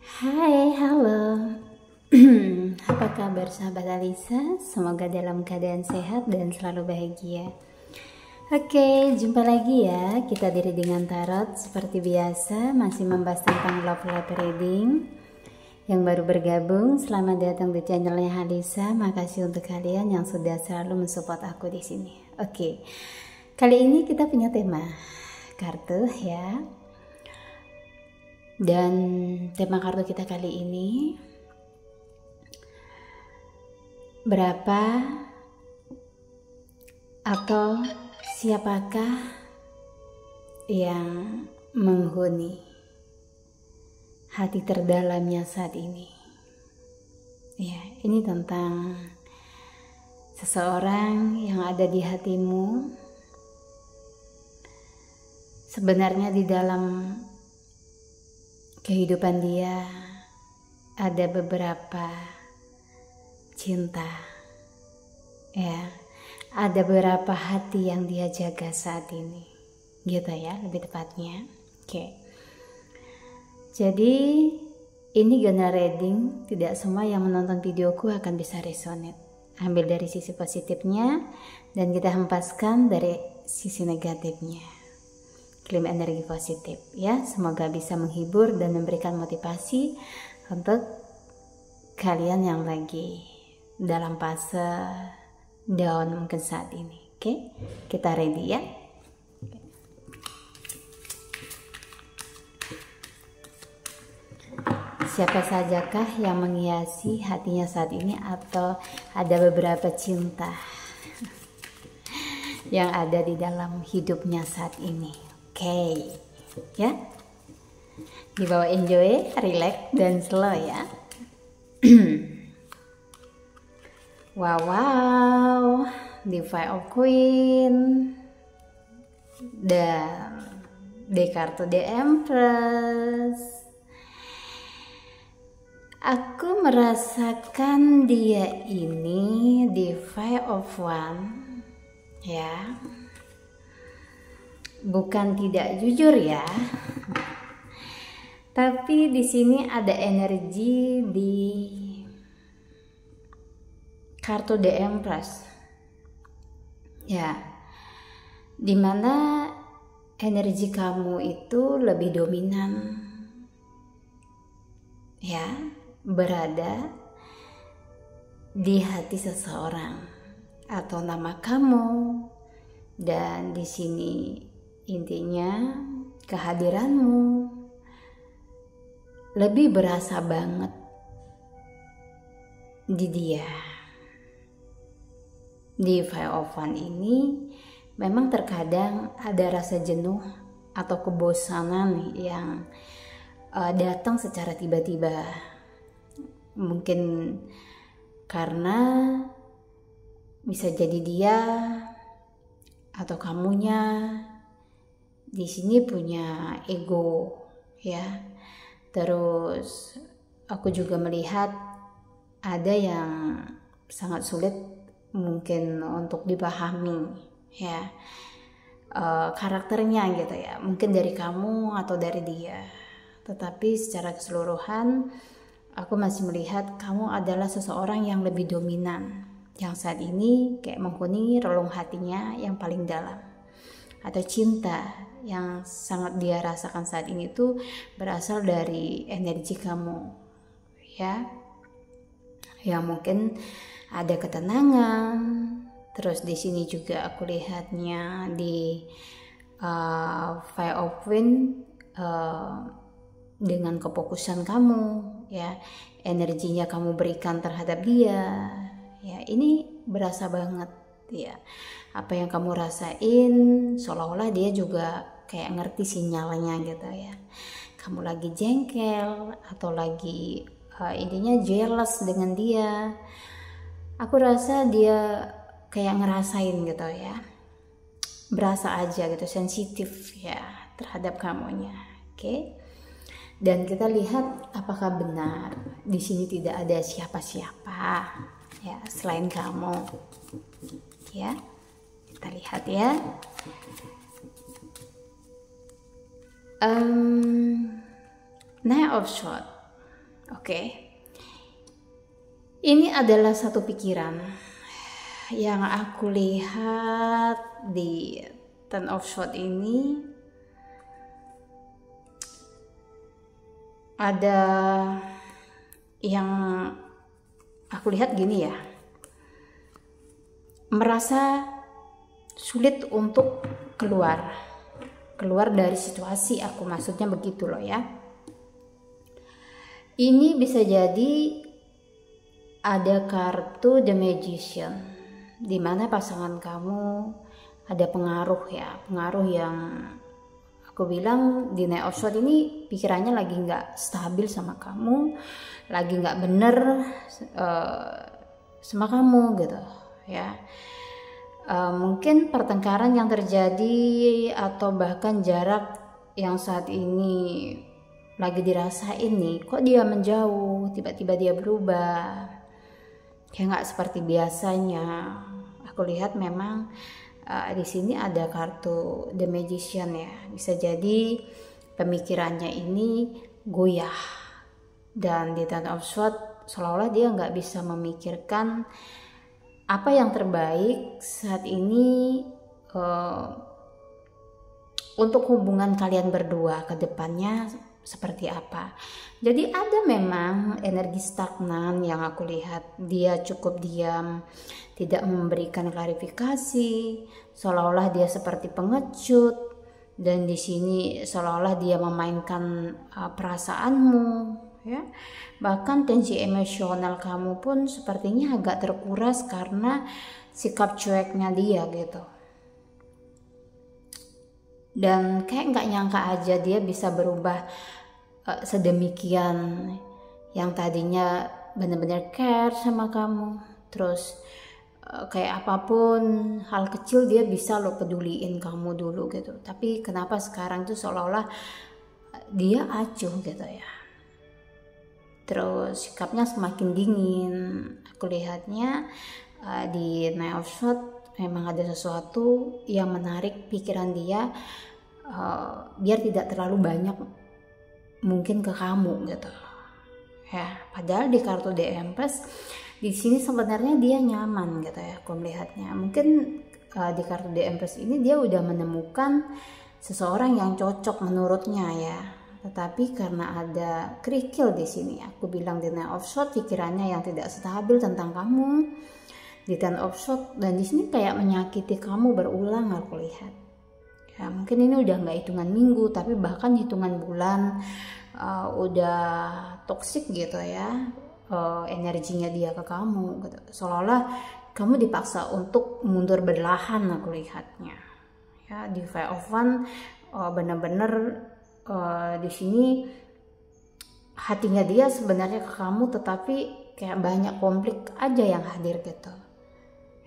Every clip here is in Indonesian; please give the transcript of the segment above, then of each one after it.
Hai, halo. Apa kabar sahabat Alisa? Semoga dalam keadaan sehat dan selalu bahagia. Oke, jumpa lagi ya. Kita diri dengan tarot seperti biasa, masih membahas tentang love life reading. Yang baru bergabung, selamat datang di channelnya Alisa. Makasih untuk kalian yang sudah selalu mensupport aku di sini. Oke, kali ini kita punya tema kartu ya. Dan tema kartu kita kali ini, berapa atau siapakah yang menghuni hati terdalamnya saat ini? Ya, ini tentang seseorang yang ada di hatimu. Sebenarnya di dalam kehidupan dia ada beberapa cinta, ya, ada beberapa hati yang dia jaga saat ini, gitu ya, lebih tepatnya. Oke. Jadi ini general reading, tidak semua yang menonton videoku akan bisa resonate. Ambil dari sisi positifnya dan kita hempaskan dari sisi negatifnya. Klaim energi positif ya, semoga bisa menghibur dan memberikan motivasi untuk kalian yang lagi dalam fase down mungkin saat ini. Oke, kita ready ya. Siapa sajakah yang menghiasi hatinya saat ini, atau ada beberapa cinta yang ada di dalam hidupnya saat ini? Oke, ya, dibawa enjoy, relax dan slow ya. Wow, the Five of Queen dan the kartu The Empress. Aku merasakan dia ini the Five of Wands ya. Bukan tidak jujur ya, tapi di sini ada energi di kartu The Empress ya, dimana energi kamu itu lebih dominan ya, berada di hati seseorang atau nama kamu. Dan di sini intinya kehadiranmu lebih berasa banget di dia. Di Five of Wands ini memang terkadang ada rasa jenuh atau kebosanan yang datang secara tiba-tiba. Mungkin karena bisa jadi dia atau kamunya di sini punya ego ya. Terus aku juga melihat ada yang sangat sulit mungkin untuk dipahami ya, karakternya gitu ya, mungkin dari kamu atau dari dia. Tetapi secara keseluruhan aku masih melihat kamu adalah seseorang yang lebih dominan, yang saat ini kayak menghuni relung hatinya yang paling dalam. Atau cinta yang sangat dia rasakan saat ini tuh berasal dari energi kamu ya, yang mungkin ada ketenangan. Terus di sini juga aku lihatnya di Five of Wands dengan kefokusan kamu ya, energinya kamu berikan terhadap dia ya, ini berasa banget ya. Apa yang kamu rasain seolah-olah dia juga kayak ngerti sinyalnya gitu ya. Kamu lagi jengkel atau lagi intinya jealous dengan dia. Aku rasa dia kayak ngerasain gitu ya, berasa aja gitu, sensitif ya terhadap kamunya. Oke. Dan kita lihat apakah benar di sini tidak ada siapa-siapa ya selain kamu ya. Kita lihat ya. Knight of Swords Oke. Ini adalah satu pikiran yang aku lihat di Ten of Swords ini. Ada yang aku lihat gini ya, merasa sulit untuk keluar dari situasi aku, maksudnya begitu loh ya. Ini bisa jadi ada kartu The Magician, dimana pasangan kamu ada pengaruh yang aku bilang di Knight of Swords ini pikirannya lagi nggak stabil sama kamu, lagi nggak bener sama kamu gitu ya. Mungkin pertengkaran yang terjadi atau bahkan jarak yang saat ini lagi dirasain nih, kok dia menjauh, tiba-tiba dia berubah kayak nggak seperti biasanya. Aku lihat memang di sini ada kartu The Magician ya, bisa jadi pemikirannya ini goyah, dan di Ten of Swords seolah-olah dia nggak bisa memikirkan apa yang terbaik saat ini untuk hubungan kalian berdua ke depannya seperti apa. Jadi ada memang energi stagnan yang aku lihat. Dia cukup diam, tidak memberikan klarifikasi, seolah-olah dia seperti pengecut, dan di sini seolah-olah dia memainkan perasaanmu ya. Bahkan tensi emosional kamu pun sepertinya agak terkuras karena sikap cueknya dia gitu. Dan kayak nggak nyangka aja dia bisa berubah sedemikian, yang tadinya benar-benar care sama kamu, terus kayak apapun hal kecil dia bisa lo peduliin kamu dulu gitu, tapi kenapa sekarang tuh seolah-olah dia acuh gitu ya. Terus sikapnya semakin dingin. Aku lihatnya di Knight of Swords memang ada sesuatu yang menarik pikiran dia, biar tidak terlalu banyak mungkin ke kamu gitu ya. Padahal di kartu The Empress di sini sebenarnya dia nyaman gitu ya, aku melihatnya. Mungkin di kartu The Empress ini dia udah menemukan seseorang yang cocok menurutnya ya, tetapi karena ada kerikil di sini, aku bilang di Knight of Swords pikirannya yang tidak stabil tentang kamu di Ten of Swords, dan di sini kayak menyakiti kamu berulang aku lihat ya. Mungkin ini udah nggak hitungan minggu, tapi bahkan hitungan bulan udah toksik gitu ya, energinya dia ke kamu gitu. Seolah-olah kamu dipaksa untuk mundur berlahan aku lihatnya ya. Di Five of Wands benar-benar di sini hatinya dia sebenarnya ke kamu, tetapi kayak banyak konflik aja yang hadir gitu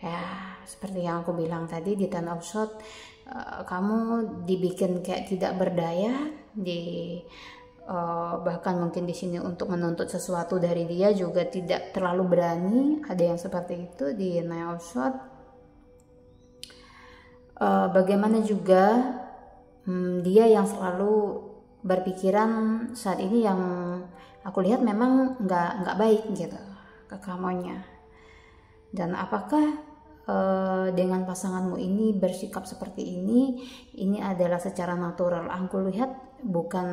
ya. Seperti yang aku bilang tadi di Ten of Swords, kamu dibikin kayak tidak berdaya, bahkan mungkin di sini untuk menuntut sesuatu dari dia juga tidak terlalu berani. Ada yang seperti itu di Knight of Swords. Bagaimana juga dia yang selalu berpikiran saat ini yang aku lihat memang nggak baik gitu ke kamunya. Dan apakah dengan pasanganmu ini bersikap seperti ini adalah secara natural? Aku lihat bukan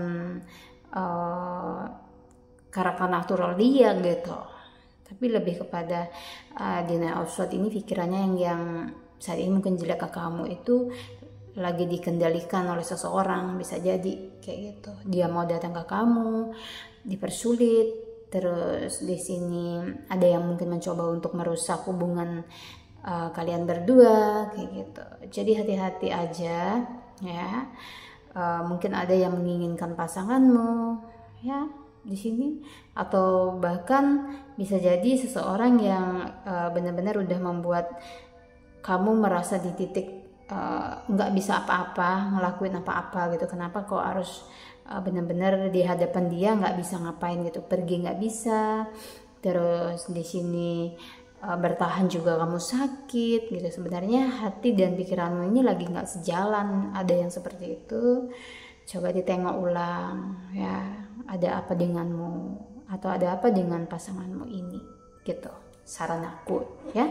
karakter natural dia gitu, tapi lebih kepada di Knight of Swords ini pikirannya yang saat ini mungkin jelek ke kamu itu lagi dikendalikan oleh seseorang. Bisa jadi kayak gitu, dia mau datang ke kamu dipersulit. Terus di sini ada yang mungkin mencoba untuk merusak hubungan kalian berdua kayak gitu. Jadi hati-hati aja ya. Mungkin ada yang menginginkan pasanganmu ya di sini, atau bahkan bisa jadi seseorang yang benar-benar udah membuat kamu merasa di titik nggak bisa apa-apa, ngelakuin apa-apa gitu. Kenapa kok harus benar-benar di hadapan dia nggak bisa ngapain gitu, pergi nggak bisa, terus di sini bertahan juga kamu sakit gitu. Sebenarnya hati dan pikiranmu ini lagi nggak sejalan, ada yang seperti itu. Coba ditengok ulang ya, ada apa denganmu, atau ada apa dengan pasanganmu ini gitu, saran aku ya. Nah,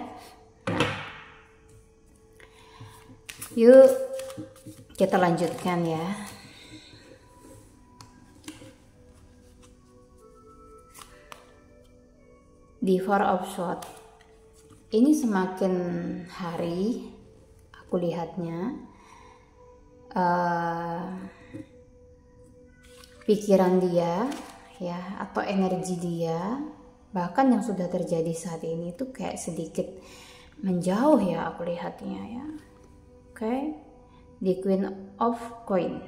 yuk kita lanjutkan ya. Di Four of Swords ini semakin hari aku lihatnya pikiran dia ya, atau energi dia, bahkan yang sudah terjadi saat ini tuh kayak sedikit menjauh ya aku lihatnya ya. Oke, di Queen of Coin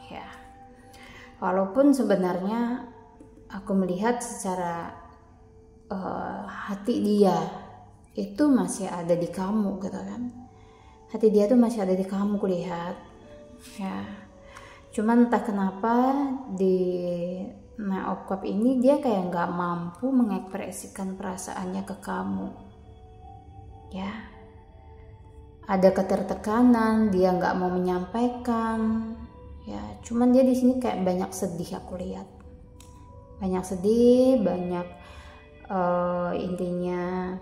ya, walaupun sebenarnya aku melihat secara hati dia itu masih ada di kamu gitu kan, hati dia tuh masih ada di kamu kulihat ya. Cuman entah kenapa di Knight of Cups ini dia kayak nggak mampu mengekspresikan perasaannya ke kamu ya. Ada ketertekanan, dia nggak mau menyampaikan ya. Cuman dia di sini kayak banyak sedih aku lihat, banyak sedih, banyak intinya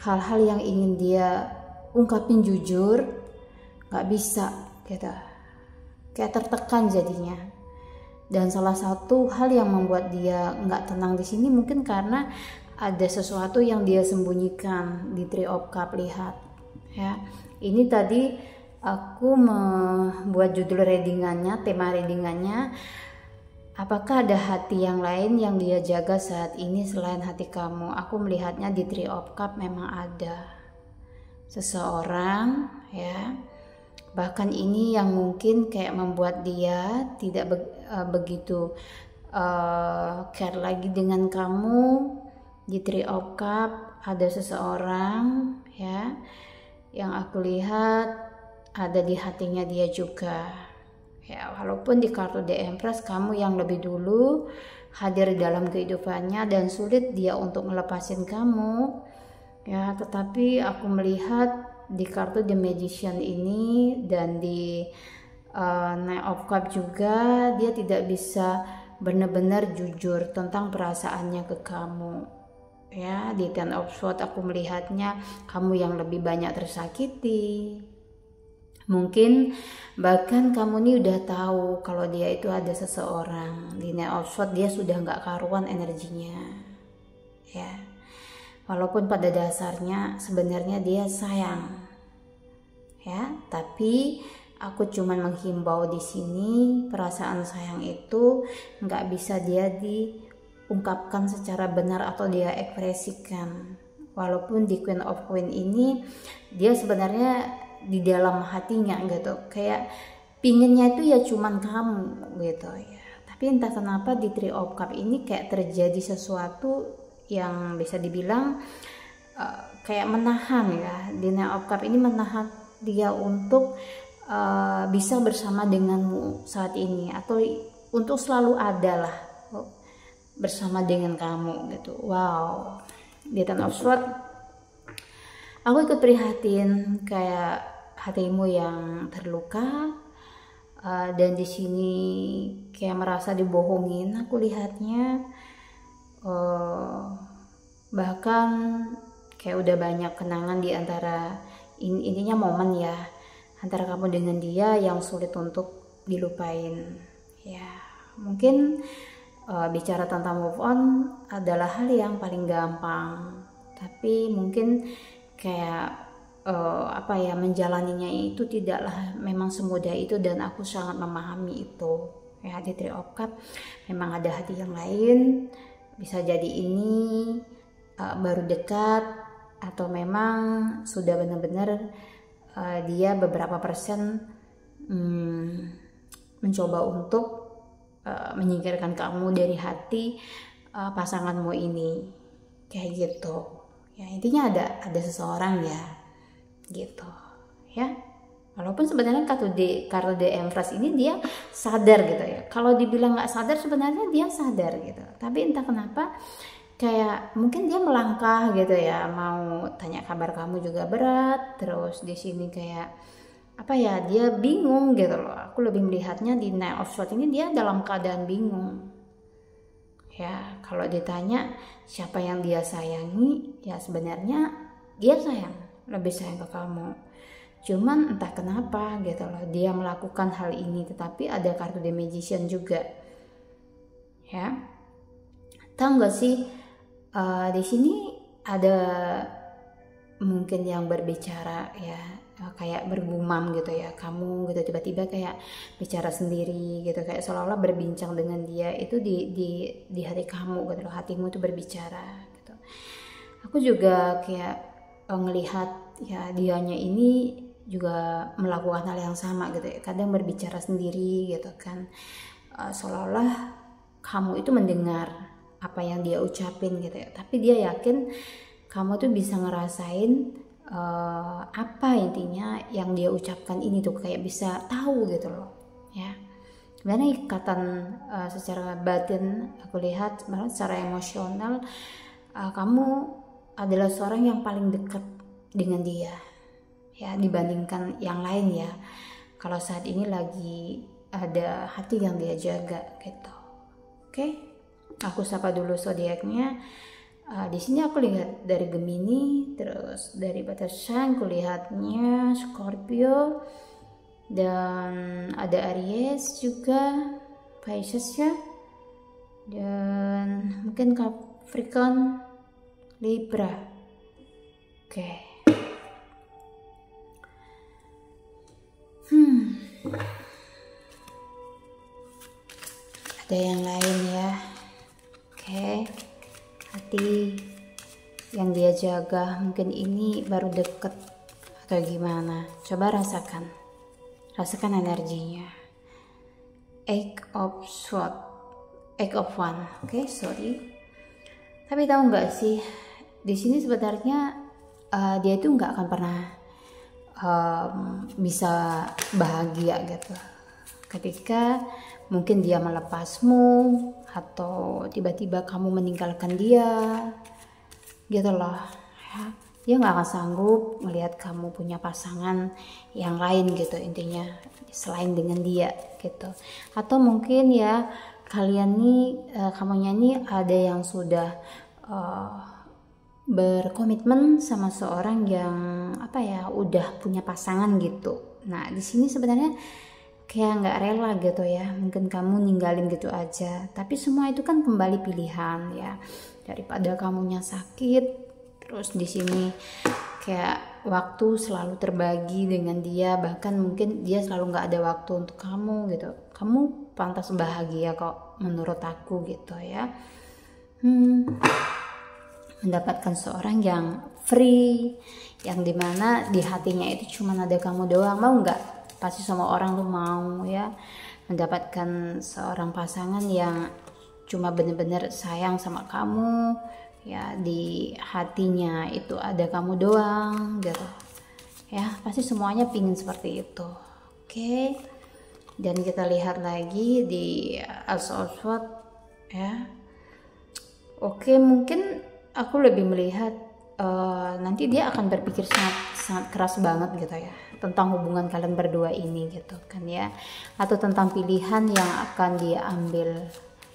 hal-hal yang ingin dia ungkapin jujur nggak bisa gitu, kayak tertekan jadinya. Dan salah satu hal yang membuat dia nggak tenang di sini mungkin karena ada sesuatu yang dia sembunyikan di Three of Cups. Lihat ya, ini tadi aku membuat judul readingannya, tema readingannya, apakah ada hati yang lain yang dia jaga saat ini selain hati kamu? Aku melihatnya di Three of Cups memang ada seseorang ya. Bahkan ini yang mungkin kayak membuat dia tidak begitu care lagi dengan kamu. Di Three of Cups ada seseorang ya yang aku lihat ada di hatinya dia juga. Ya, walaupun di kartu The Empress kamu yang lebih dulu hadir dalam kehidupannya dan sulit dia untuk melepasin kamu ya, tetapi aku melihat di kartu The Magician ini dan di Knight of Cups juga dia tidak bisa benar-benar jujur tentang perasaannya ke kamu ya. Di Ten of Swords aku melihatnya kamu yang lebih banyak tersakiti. Mungkin bahkan kamu nih udah tahu kalau dia itu ada seseorang. Di Knight of Swords dia sudah nggak karuan energinya ya, walaupun pada dasarnya sebenarnya dia sayang ya, tapi aku cuman menghimbau di sini perasaan sayang itu nggak bisa dia diungkapkan secara benar atau dia ekspresikan. Walaupun di Queen of Coin ini dia sebenarnya di dalam hatinya gitu kayak pinginnya itu ya cuman kamu gitu ya, tapi entah kenapa di Three of Cups ini kayak terjadi sesuatu yang bisa dibilang kayak menahan ya. Di Knight of Cups ini menahan dia untuk bisa bersama denganmu saat ini atau untuk selalu ada lah bersama dengan kamu gitu. Wow, di Ten of Swords aku ikut prihatin kayak hatimu yang terluka dan di sini kayak merasa dibohongin aku lihatnya, bahkan kayak udah banyak kenangan di antara intinya momen ya antara kamu dengan dia yang sulit untuk dilupain ya. Mungkin bicara tentang move on adalah hal yang paling gampang, tapi mungkin kayak menjalaninya itu tidaklah memang semudah itu, dan aku sangat memahami itu ya. Di Three of Cups memang ada hati yang lain, bisa jadi ini baru dekat atau memang sudah benar-benar dia beberapa persen mencoba untuk menyingkirkan kamu dari hati pasanganmu ini kayak gitu ya. Intinya ada seseorang ya gitu ya. Walaupun sebenarnya kartu The Empress ini dia sadar gitu ya. Kalau dibilang nggak sadar sebenarnya dia sadar gitu. Tapi entah kenapa kayak mungkin dia melangkah gitu ya, mau tanya kabar kamu juga berat. Terus di sini kayak dia bingung gitu loh. Aku lebih melihatnya di Knight of Swords ini dia dalam keadaan bingung ya, kalau ditanya siapa yang dia sayangi, ya sebenarnya dia lebih sayang ke kamu. Cuman entah kenapa gitu loh, dia melakukan hal ini, tetapi ada kartu The Magician juga. Ya, tahu nggak sih, di sini ada mungkin yang berbicara ya, kayak bergumam gitu ya, kamu gitu tiba-tiba kayak bicara sendiri gitu, kayak seolah-olah berbincang dengan dia itu di hati kamu gitu loh, hatimu itu berbicara gitu. Aku juga kayak ngelihat ya dianya ini juga melakukan hal yang sama gitu ya, kadang berbicara sendiri gitu kan, seolah-olah kamu itu mendengar apa yang dia ucapin gitu ya, tapi dia yakin kamu tuh bisa ngerasain apa intinya yang dia ucapkan ini tuh, kayak bisa tahu gitu loh ya. Sebenarnya ikatan secara batin aku lihat, malah secara emosional kamu adalah seorang yang paling dekat dengan dia ya, dibandingkan yang lain ya. Kalau saat ini lagi ada hati yang dia jaga gitu. Oke, aku sapa dulu zodiaknya. Di sini aku lihat dari Gemini, terus dari Batasan aku lihatnya Scorpio, dan ada Aries juga, Pisces ya, dan mungkin Capricorn, Libra. Oke. Ada yang lain ya. Oke. Hati yang dia jaga mungkin ini baru deket atau gimana, coba rasakan energinya. Eight of One. Oke, sorry. Tapi tahu nggak sih, di sini sebenarnya dia itu nggak akan pernah bisa bahagia gitu ketika mungkin dia melepasmu atau tiba-tiba kamu meninggalkan dia gitu loh ya. Dia nggak akan sanggup melihat kamu punya pasangan yang lain gitu, intinya selain dengan dia gitu. Atau mungkin ya kalian nih, kamunya nih ada yang sudah berkomitmen sama seorang yang apa ya, udah punya pasangan gitu. Nah di sini sebenarnya kayak nggak rela gitu ya, mungkin kamu ninggalin gitu aja, tapi semua itu kan kembali pilihan ya. Daripada kamunya sakit terus di sini kayak waktu selalu terbagi dengan dia, bahkan mungkin dia selalu nggak ada waktu untuk kamu gitu, kamu pantas bahagia kok menurut aku gitu ya. Mendapatkan seorang yang free, yang dimana di hatinya itu cuma ada kamu doang. Mau nggak? Pasti semua orang tuh mau ya, mendapatkan seorang pasangan yang cuma bener-bener sayang sama kamu ya, di hatinya itu ada kamu doang gitu ya. Pasti semuanya pingin seperti itu. Oke, dan kita lihat lagi di Ace of Swords ya. Oke, mungkin aku lebih melihat nanti dia akan berpikir sangat keras banget gitu ya tentang hubungan kalian berdua ini gitu kan ya, atau tentang pilihan yang akan dia ambil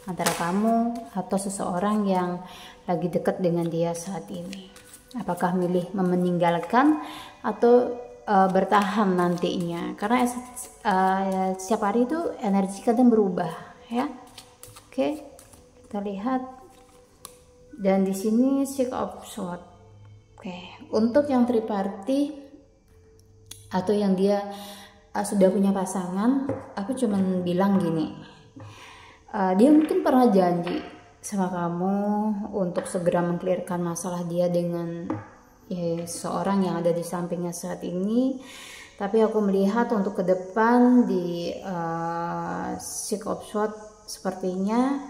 antara kamu atau seseorang yang lagi dekat dengan dia saat ini. Apakah milih meninggalkan atau bertahan nantinya, karena setiap hari itu energi kadang berubah ya. Oke, kita lihat. Dan di sini Six of Swords. Oke, untuk yang triparty atau yang dia sudah punya pasangan, aku cuman bilang gini, dia mungkin pernah janji sama kamu untuk segera mengklirkan masalah dia dengan ya, seorang yang ada di sampingnya saat ini. Tapi aku melihat untuk ke depan di Six of Swords sepertinya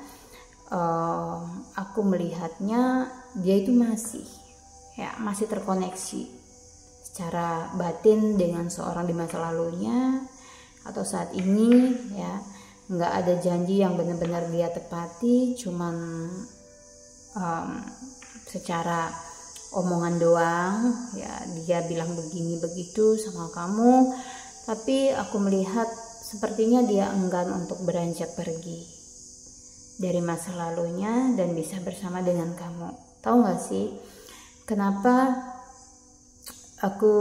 aku melihatnya dia itu masih terkoneksi secara batin dengan seorang di masa lalunya atau saat ini ya. Nggak ada janji yang benar-benar dia tepati, cuman secara omongan doang ya, dia bilang begini begitu sama kamu, tapi aku melihat sepertinya dia enggan untuk beranjak pergi dari masa lalunya dan bisa bersama dengan kamu. Tahu gak sih kenapa aku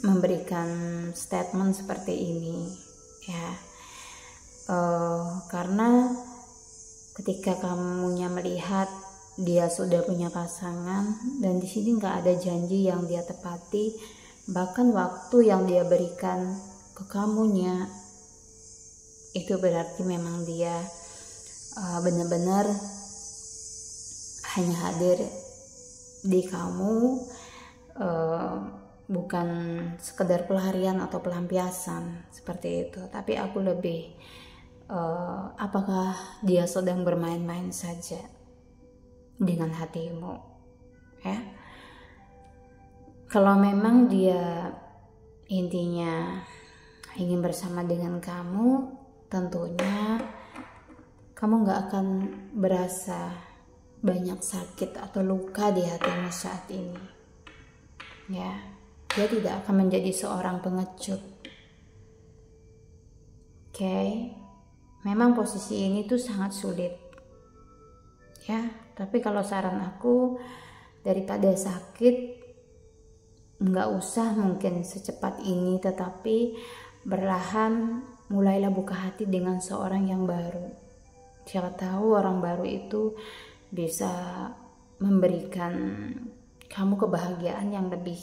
memberikan statement seperti ini ya? Karena ketika kamunya melihat dia sudah punya pasangan dan di sini nggak ada janji yang dia tepati, bahkan waktu yang dia berikan ke kamunya itu berarti memang dia benar-benar hanya hadir di kamu, bukan sekedar pelarian atau pelampiasan seperti itu. Tapi aku lebih apakah dia sedang bermain-main saja dengan hatimu ya? Kalau memang dia intinya ingin bersama dengan kamu, tentunya kamu gak akan berasa banyak sakit atau luka di hatimu saat ini ya. Dia tidak akan menjadi seorang pengecut. Oke. Memang posisi ini tuh sangat sulit ya, tapi kalau saran aku, daripada sakit, nggak usah mungkin secepat ini, tetapi berlahan mulailah buka hati dengan seorang yang baru. Siapa tahu orang baru itu bisa memberikan kamu kebahagiaan yang lebih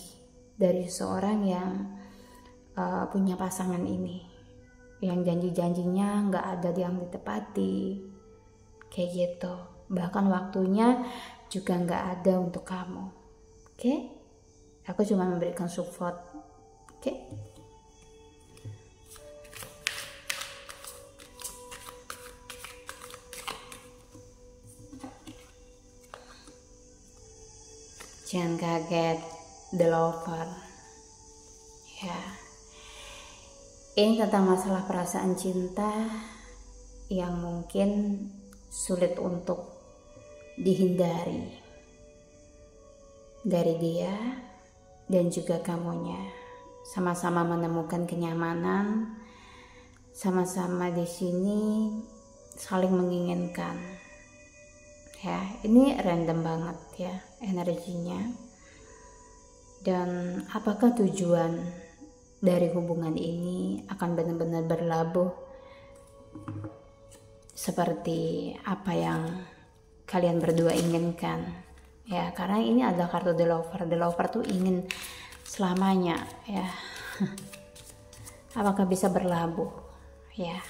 dari seorang yang punya pasangan ini, yang janji-janjinya nggak ada yang ditepati kayak gitu, bahkan waktunya juga nggak ada untuk kamu. Oke? Aku cuma memberikan support. Oke? Jangan kaget, the lover ya. Ini tentang masalah perasaan cinta yang mungkin sulit untuk dihindari dari dia dan juga kamunya. Sama-sama menemukan kenyamanan, sama-sama di sini saling menginginkan. Ya, ini random banget ya energinya. Dan apakah tujuan dari hubungan ini akan benar-benar berlabuh seperti apa yang kalian berdua inginkan ya? Karena ini adalah kartu the lover. The lover tuh ingin selamanya ya. Apakah bisa berlabuh ya?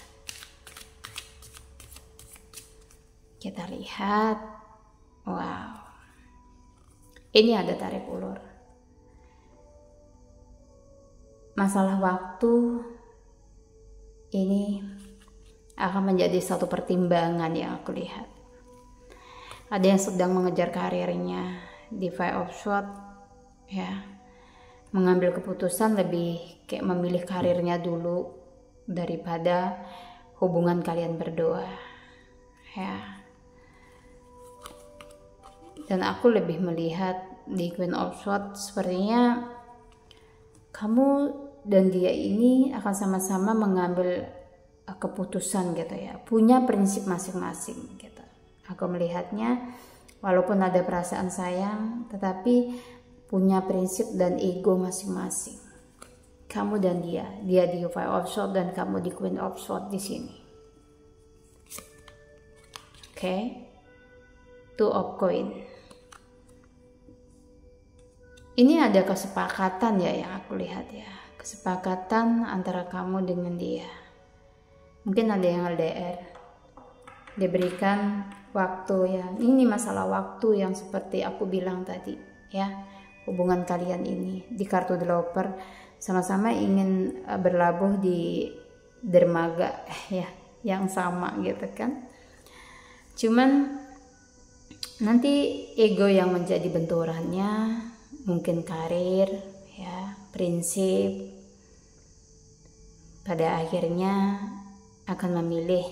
Kita lihat. Wow, ini ada tarik ulur. Masalah waktu ini akan menjadi satu pertimbangan yang aku lihat. Ada yang sedang mengejar karirnya di Five of Swords ya, mengambil keputusan lebih kayak memilih karirnya dulu daripada hubungan kalian berdua ya. Dan aku lebih melihat di Queen of Swords sepertinya kamu dan dia ini akan sama-sama mengambil keputusan gitu ya, punya prinsip masing-masing gitu. Aku melihatnya walaupun ada perasaan sayang, tetapi punya prinsip dan ego masing-masing. Kamu dan dia di Five of Swords dan kamu di Queen of Swords di sini. Oke. Two of Coin. Ini ada kesepakatan ya yang aku lihat ya. Kesepakatan antara kamu dengan dia. Mungkin ada yang LDR. Diberikan waktu ya. Ini masalah waktu yang seperti aku bilang tadi ya. Hubungan kalian ini di kartu the lover sama-sama ingin berlabuh di dermaga ya yang sama gitu kan. Cuman nanti ego yang menjadi benturannya, mungkin karir ya, prinsip, pada akhirnya akan memilih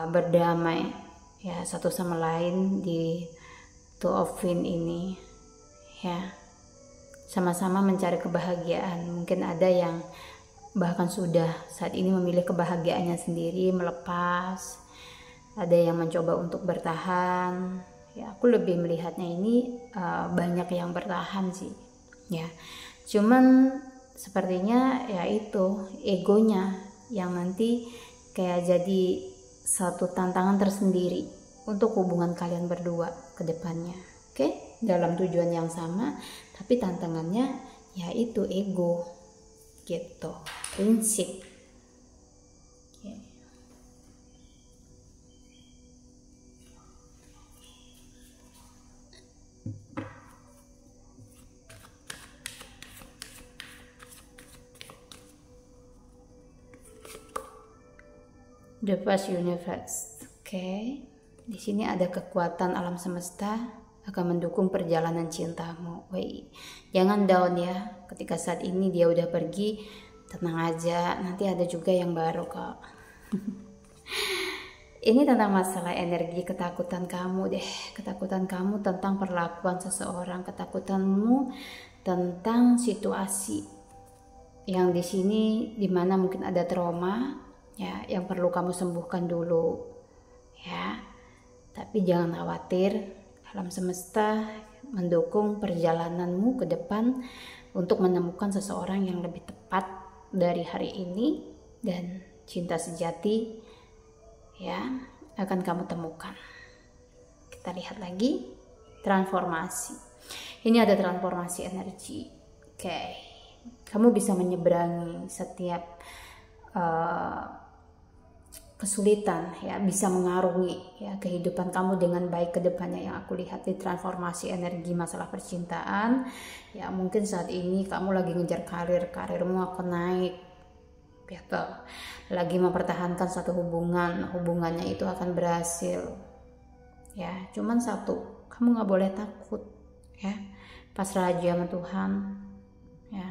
berdamai ya satu sama lain di Two of Wands ini ya, sama-sama mencari kebahagiaan. Mungkin ada yang bahkan sudah saat ini memilih kebahagiaannya sendiri, melepas. Ada yang mencoba untuk bertahan. Ya, aku lebih melihatnya ini banyak yang bertahan sih. Ya, cuman sepertinya ya itu egonya yang nanti kayak jadi satu tantangan tersendiri untuk hubungan kalian berdua ke depannya. Oke, dalam tujuan yang sama, tapi tantangannya yaitu ego gitu, prinsip. Oke. The vast universe. Oke. Di sini ada kekuatan alam semesta akan mendukung perjalanan cintamu. Woi, jangan down ya. Ketika saat ini dia udah pergi, tenang aja. Nanti ada juga yang baru kok. Ini tentang masalah energi, ketakutan kamu deh. Ketakutan kamu tentang perlakuan seseorang, ketakutanmu tentang situasi yang di sini dimana mungkin ada trauma ya, yang perlu kamu sembuhkan dulu ya. Tapi jangan khawatir. Alam semesta mendukung perjalananmu ke depan untuk menemukan seseorang yang lebih tepat dari hari ini, dan cinta sejati ya akan kamu temukan. Kita lihat lagi transformasi. Ini ada transformasi energi. Oke. Kamu bisa menyeberangi setiap kesulitan ya, bisa mengarungi ya kehidupan kamu dengan baik ke depannya. Yang aku lihat di transformasi energi masalah percintaan ya, mungkin saat ini kamu lagi ngejar karirmu akan naik gitu, lagi mempertahankan satu hubungannya itu akan berhasil ya. Cuman satu, kamu nggak boleh takut ya, pasrah aja sama Tuhan ya.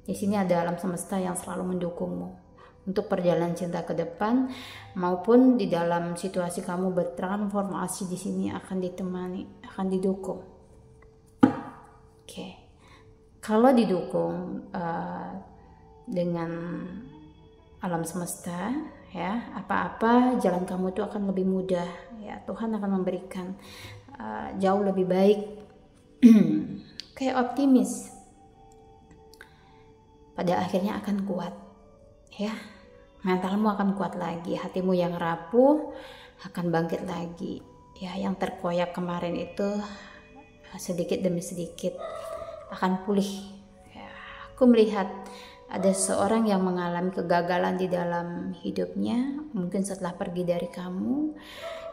Di sini ada alam semesta yang selalu mendukungmu untuk perjalanan cinta ke depan, maupun di dalam situasi kamu bertransformasi di sini akan ditemani, akan didukung. Oke. Kalau didukung dengan alam semesta ya, apa-apa jalan kamu itu akan lebih mudah ya. Tuhan akan memberikan jauh lebih baik. Kayak optimis, pada akhirnya akan kuat ya. Mentalmu akan kuat lagi, hatimu yang rapuh akan bangkit lagi ya. Yang terkoyak kemarin itu sedikit demi sedikit akan pulih ya. Aku melihat ada seorang yang mengalami kegagalan di dalam hidupnya, mungkin setelah pergi dari kamu.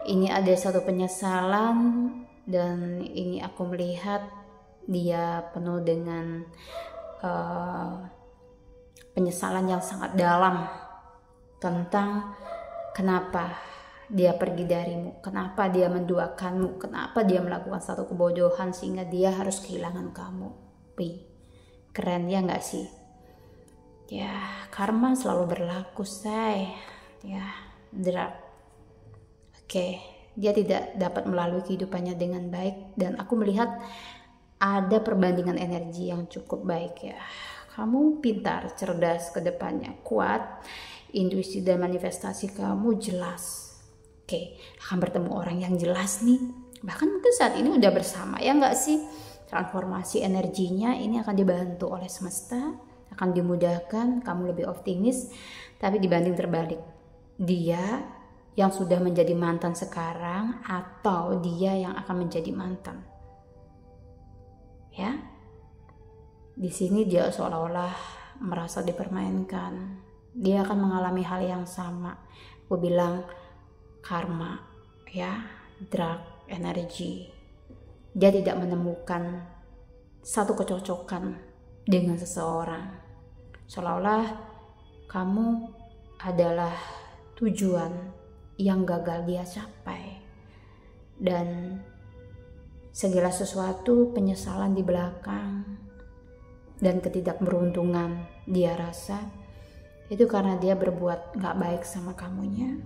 Ini ada satu penyesalan, dan ini aku melihat dia penuh dengan penyesalan yang sangat dalam tentang kenapa dia pergi darimu, kenapa dia menduakanmu, kenapa dia melakukan satu kebodohan sehingga dia harus kehilangan kamu. Keren ya nggak sih? Ya, karma selalu berlaku, say. Ya, drag. Oke, dia tidak dapat melalui kehidupannya dengan baik, dan aku melihat ada perbandingan energi yang cukup baik ya. Kamu pintar, cerdas ke depannya, kuat, intuisi dan manifestasi kamu jelas. Oke, akan bertemu orang yang jelas nih. Bahkan mungkin saat ini udah bersama, ya nggak sih? Transformasi energinya ini akan dibantu oleh semesta, akan dimudahkan, kamu lebih optimis. Tapi dibanding terbalik, dia yang sudah menjadi mantan sekarang atau dia yang akan menjadi mantan. Ya. Di sini dia seolah-olah merasa dipermainkan. Dia akan mengalami hal yang sama. Aku bilang karma, ya, drag, energi. Dia tidak menemukan satu kecocokan dengan seseorang. Seolah-olah kamu adalah tujuan yang gagal dia capai. Dan segala sesuatu penyesalan di belakang dan ketidakberuntungan dia rasa itu karena dia berbuat gak baik sama kamunya.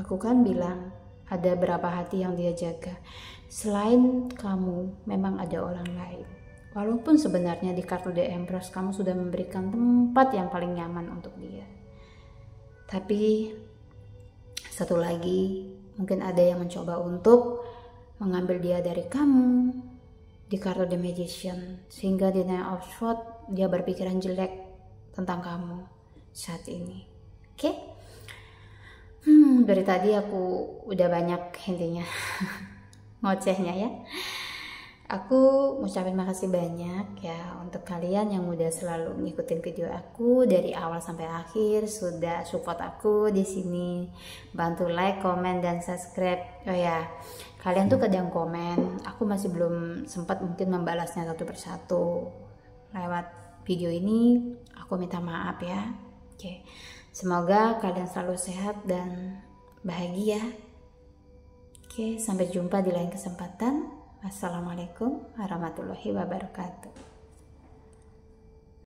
Aku kan bilang ada berapa hati yang dia jaga. Selain kamu memang ada orang lain. Walaupun sebenarnya di kartu The Empress kamu sudah memberikan tempat yang paling nyaman untuk dia. Tapi satu lagi, mungkin ada yang mencoba untuk mengambil dia dari kamu di kartu The Magician, sehingga di Nine of Swords dia berpikiran jelek tentang kamu saat ini. Oke? Dari tadi aku udah banyak intinya ngocehnya ya. Aku ngucapin makasih banyak ya untuk kalian yang udah selalu ngikutin video aku dari awal sampai akhir, sudah support aku di sini, bantu like, komen, dan subscribe. Oh ya, kalian tuh kadang komen, aku masih belum sempat mungkin membalasnya satu persatu. Lewat video ini aku minta maaf ya. Oke, semoga kalian selalu sehat dan bahagia. Oke, sampai jumpa di lain kesempatan. Assalamualaikum warahmatullahi wabarakatuh.